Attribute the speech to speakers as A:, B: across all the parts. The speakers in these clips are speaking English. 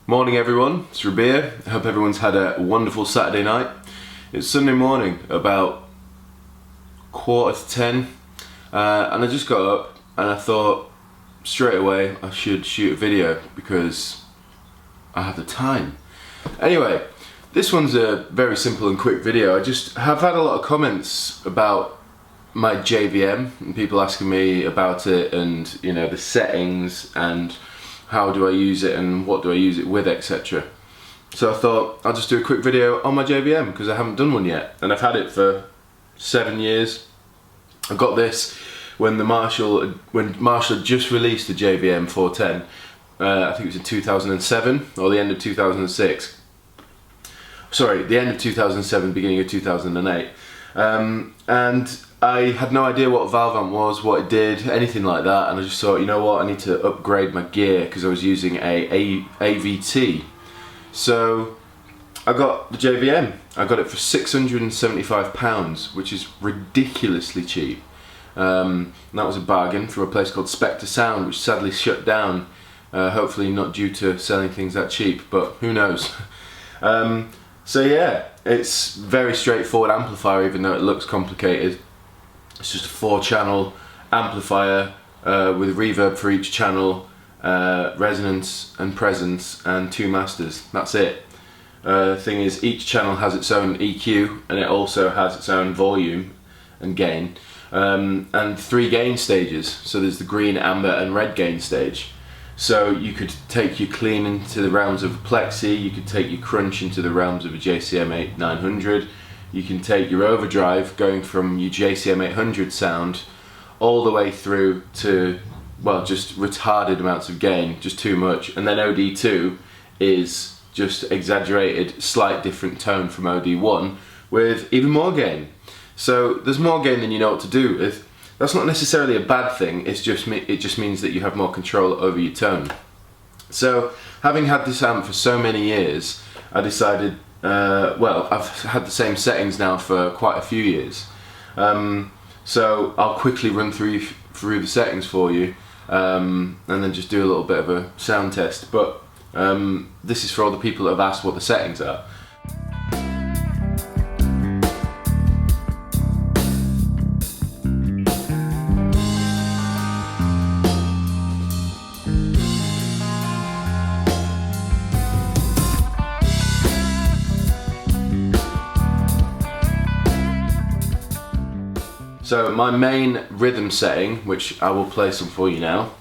A: Morning everyone, it's Rabea. I hope everyone's had a wonderful Saturday night. It's Sunday morning, about 9:45, and I just got up and I thought straight away I should shoot a video because I have the time. Anyway, this one's a very simple and quick video. I just have had a lot of comments about my JVM and people asking me about it and, you know, the settings and how do I use it and what do I use it with, etc. So I thought I'll just do a quick video on my JVM because I haven't done one yet, and I've had it for 7 years. I got this when Marshall had just released the JVM 410. I think it was in 2007 or the end of 2006. Sorry, the end of 2007, beginning of 2008. And I had no idea what a valve amp was, what it did, anything like that, and I just thought, you know what, I need to upgrade my gear because I was using a AVT. So I got the JVM. I got it for £675, which is ridiculously cheap. And that was a bargain from a place called Spectre Sound, which sadly shut down. Hopefully not due to selling things that cheap, but who knows. So yeah, it's very straightforward amplifier, even though it looks complicated. It's just a 4-channel amplifier with reverb for each channel, resonance and presence, and 2 masters. That's it. The thing is, each channel has its own EQ, and it also has its own volume and gain, and 3 gain stages. So there's the green, amber and red gain stage. So you could take your clean into the realms of a plexi, you could take your crunch into the realms of a JCM 900, you can take your overdrive going from your JCM 800 sound all the way through to, well, just retarded amounts of gain, just too much, and then OD2 is just exaggerated, slight different tone from OD1 with even more gain. So there's more gain than you know what to do with. That's not necessarily a bad thing, it just means that you have more control over your tone. So, having had this amp for so many years, I decided, well, I've had the same settings now for quite a few years. So I'll quickly run through the settings for you, and then just do a little bit of a sound test. But this is for all the people that have asked what the settings are. So my main rhythm setting, which I will play some for you now.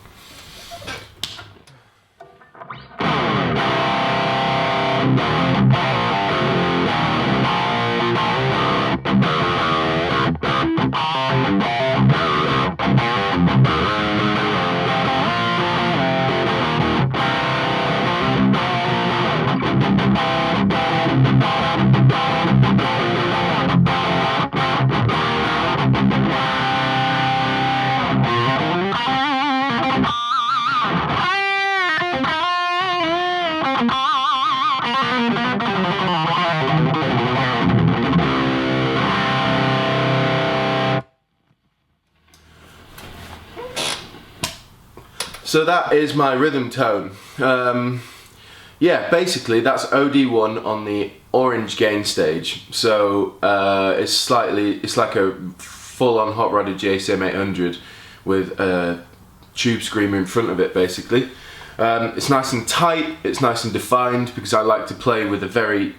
A: So that is my rhythm tone. Yeah, basically that's OD1 on the orange gain stage. So it's like a full-on hot rodded JCM 800 with a tube screamer in front of it, basically. It's nice and tight, it's nice and defined, because I like to play with a very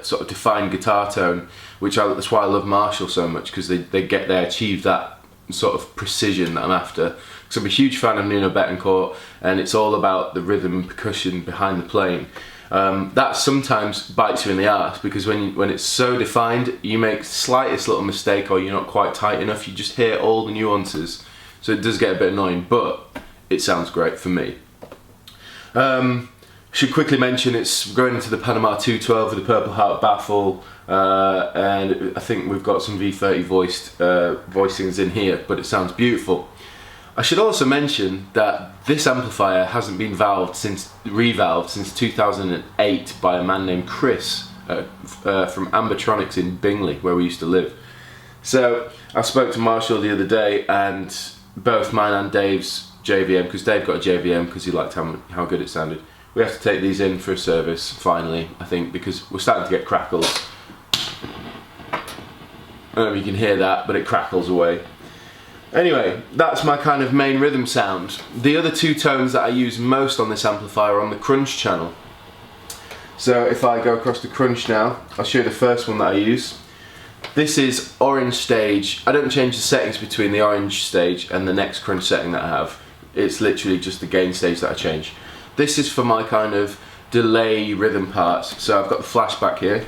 A: sort of defined guitar tone, that's why I love Marshall so much, because they achieve that sort of precision that I'm after. Because I'm a huge fan of Nuno Betancourt, and it's all about the rhythm and percussion behind the playing. That sometimes bites you in the arse, because when it's so defined, you make slightest little mistake or you're not quite tight enough, you just hear all the nuances. So it does get a bit annoying, but it sounds great for me. Should quickly mention it's going into the Panama 212 with the Purple Heart baffle, and I think we've got some V30 voicings in here, but it sounds beautiful. I should also mention that this amplifier hasn't been revalved since 2008 by a man named Chris from Ambertronics in Bingley, where we used to live. So I spoke to Marshall the other day, and both mine and Dave's JVM, because Dave got a JVM because he liked how good it sounded. We have to take these in for a service finally, I think, because we're starting to get crackles. I don't know if you can hear that, but it crackles away. Anyway, that's my kind of main rhythm sound. The other two tones that I use most on this amplifier are on the crunch channel. So if I go across the crunch now, I'll show you the first one that I use. This is orange stage. I don't change the settings between the orange stage and the next crunch setting that I have. It's literally just the gain stage that I change. This is for my kind of delay rhythm parts. So I've got the flashback here.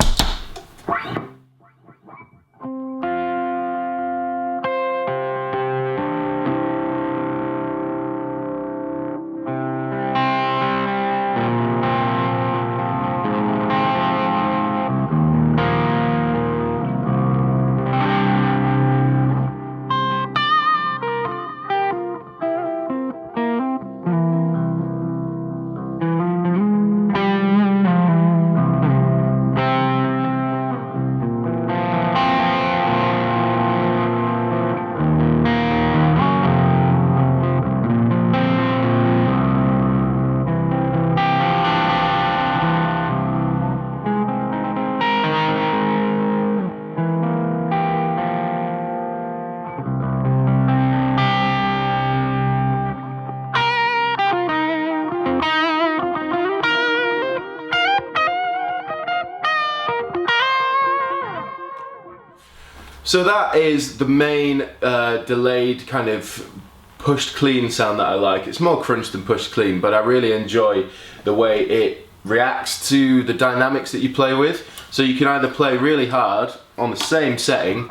A: So that is the main delayed kind of pushed clean sound that I like. It's more crunch than pushed clean, but I really enjoy the way it reacts to the dynamics that you play with. So you can either play really hard on the same setting,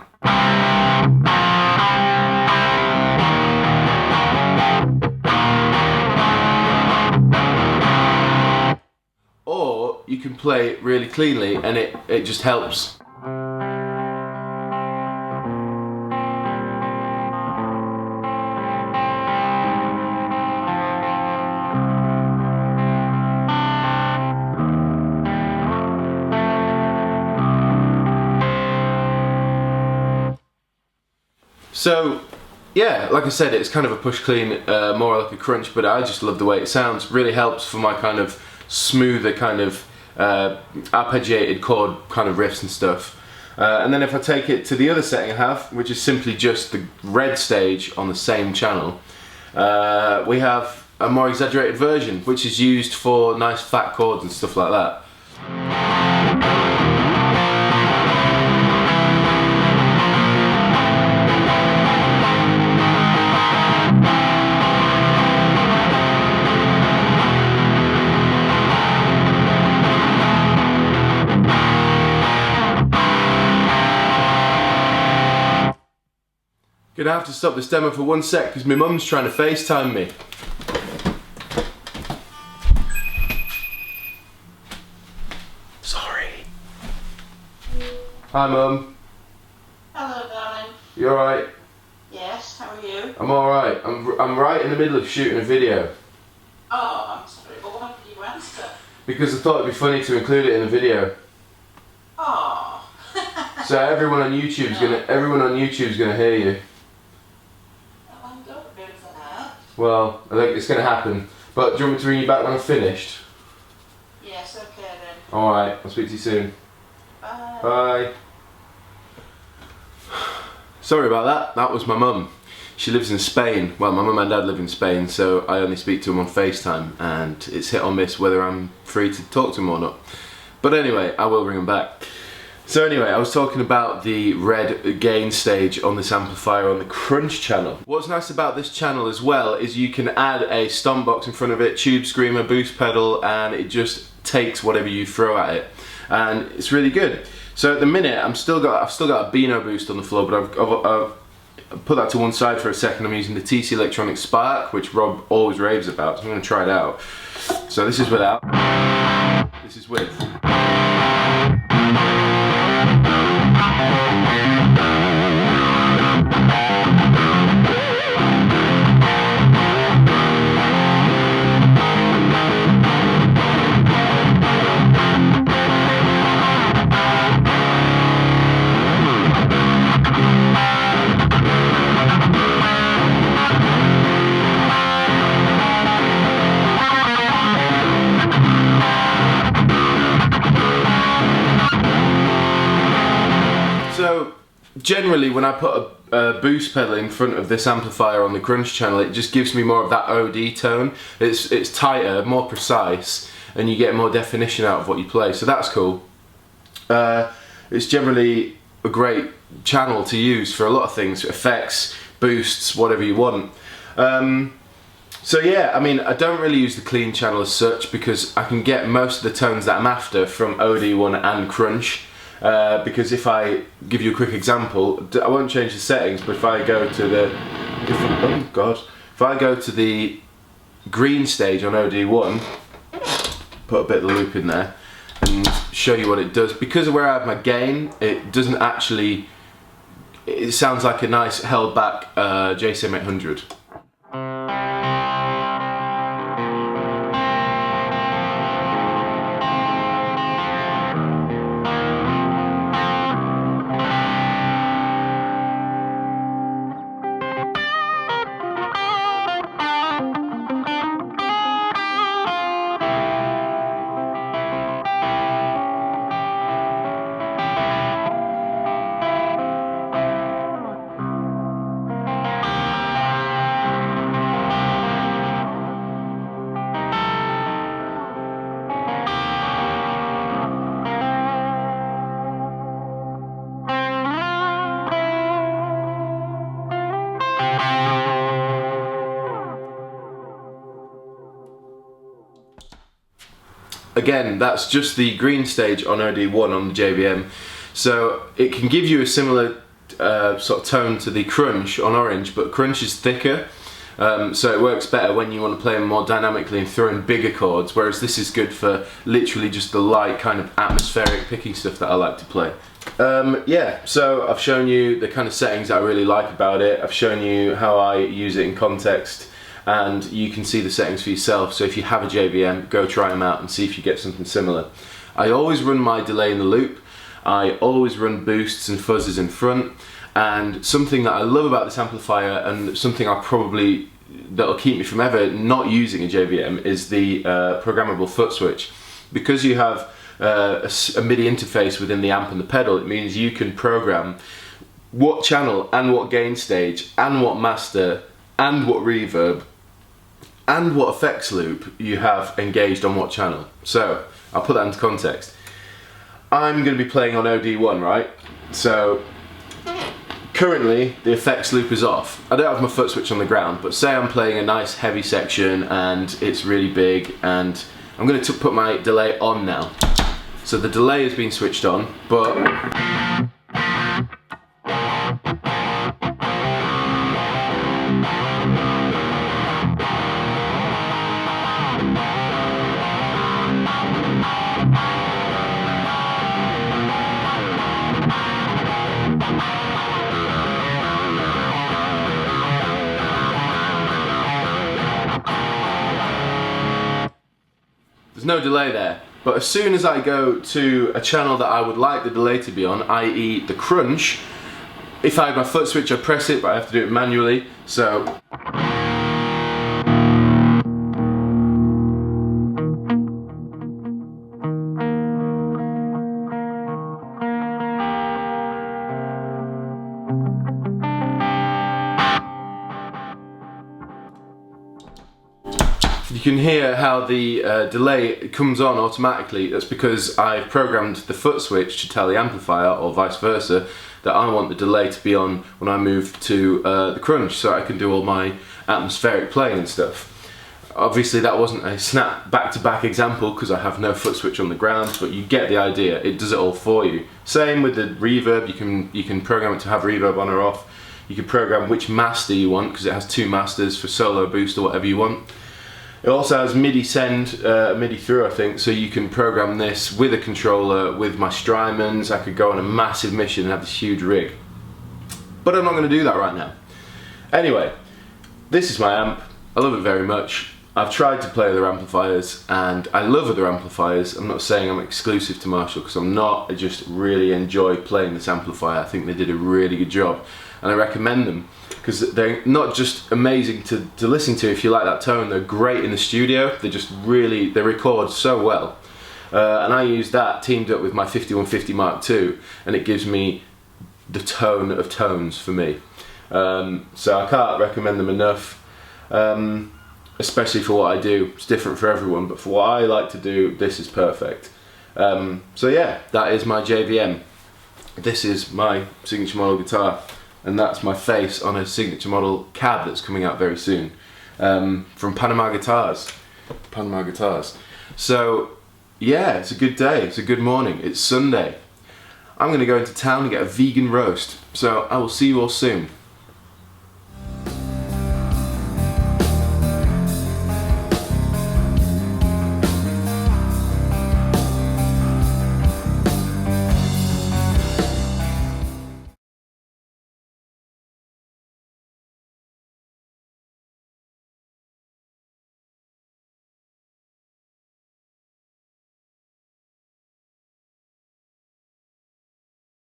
A: or you can play it really cleanly and it just helps. So yeah, like I said, it's kind of a push clean, more like a crunch, but I just love the way it sounds. Really helps for my kind of smoother kind of arpeggiated chord kind of riffs and stuff. And then if I take it to the other setting I have, which is simply just the red stage on the same channel, we have a more exaggerated version, which is used for nice fat chords and stuff like that. Gonna have to stop this demo for 1 sec because my mum's trying to FaceTime me. Sorry. Hi Mum.
B: Hello darling.
A: You alright?
B: Yes, how are you?
A: I'm alright. I'm right in the middle of shooting a video.
B: Oh, I'm sorry, but why did you answer?
A: Because I thought it'd be funny to include it in the video.
B: Oh.
A: So everyone on YouTube's gonna hear you. Well, I think it's going to happen. But do you want me to ring you back when I've finished?
B: Yes, okay then.
A: Alright, I'll speak to you soon.
B: Bye.
A: Bye. Sorry about that. That was my mum. She lives in Spain. Well, my mum and dad live in Spain, so I only speak to them on FaceTime, and it's hit or miss whether I'm free to talk to them or not. But anyway, I will ring them back. So anyway, I was talking about the red gain stage on this amplifier on the crunch channel. What's nice about this channel as well is you can add a stomp box in front of it, tube screamer, boost pedal, and it just takes whatever you throw at it. And it's really good. So at the minute, I've still got a Beano boost on the floor, but I've put that to one side for a second. I'm using the TC Electronic Spark, which Rob always raves about, so I'm going to try it out. So this is without, this is with. generally when I put a boost pedal in front of this amplifier on the crunch channel, it just gives me more of that OD tone. It's tighter, more precise, and you get more definition out of what you play, so that's cool. It's generally a great channel to use for a lot of things, effects, boosts, whatever you want. So yeah, I mean, I don't really use the clean channel as such because I can get most of the tones that I'm after from OD1 and crunch. Because if I give you a quick example, I won't change the settings, but if I go to the if I go to the green stage on OD1, put a bit of the loop in there and show you what it does, because of where I have my gain, it doesn't actually, it sounds like a nice held back JVM 800. Again, that's just the green stage on OD1 on the JVM, so it can give you a similar sort of tone to the crunch on orange, but crunch is thicker, so it works better when you want to play them more dynamically and throw in bigger chords, whereas this is good for literally just the light kind of atmospheric picking stuff that I like to play. Yeah, so I've shown you the kind of settings that I really like about it, I've shown you how I use it in context, and you can see the settings for yourself. So if you have a JVM, go try them out and see if you get something similar. I always run my delay in the loop, I always run boosts and fuzzes in front, and something that I love about this amplifier, and something that'll keep me from ever not using a JVM, is the programmable foot switch. Because you have a MIDI interface within the amp and the pedal, it means you can program what channel and what gain stage and what master and what reverb and what effects loop you have engaged on what channel. So I'll put that into context. I'm going to be playing on OD1, right? So currently the effects loop is off. I don't have my foot switch on the ground, but say I'm playing a nice heavy section and it's really big, and I'm going to put my delay on now. So the delay has been switched on, but there's no delay there. But as soon as I go to a channel that I would like the delay to be on, i.e. the crunch, if I have my foot switch I press it, but I have to do it manually, so you can hear how the delay comes on automatically. That's because I've programmed the foot switch to tell the amplifier, or vice versa, that I want the delay to be on when I move to the crunch, so I can do all my atmospheric playing and stuff. Obviously that wasn't a snap back-to-back example because I have no foot switch on the ground, but you get the idea. It does it all for you. Same with the reverb. You can program it to have reverb on or off. You can program which master you want, because it has two masters for solo, boost, or whatever you want. It also has MIDI send, MIDI through, I think, so you can program this with a controller, with my Strymons. I could go on a massive mission and have this huge rig. But I'm not going to do that right now. Anyway, this is my amp. I love it very much. I've tried to play other amplifiers, and I love other amplifiers. I'm not saying I'm exclusive to Marshall, because I'm not. I just really enjoy playing this amplifier. I think they did a really good job, and I recommend them. Because they're not just amazing to listen to if you like that tone, they're great in the studio. They just really, they record so well. And I use that teamed up with my 5150 Mark II, and it gives me the tone of tones for me. So I can't recommend them enough, especially for what I do. It's different for everyone, but for what I like to do, this is perfect. So yeah, that is my JVM. This is my signature model guitar, and that's my face on a signature model cab that's coming out very soon, from Panama Guitars. So yeah, it's a good day, it's a good morning, it's Sunday. I'm going to go into town and get a vegan roast, so I will see you all soon.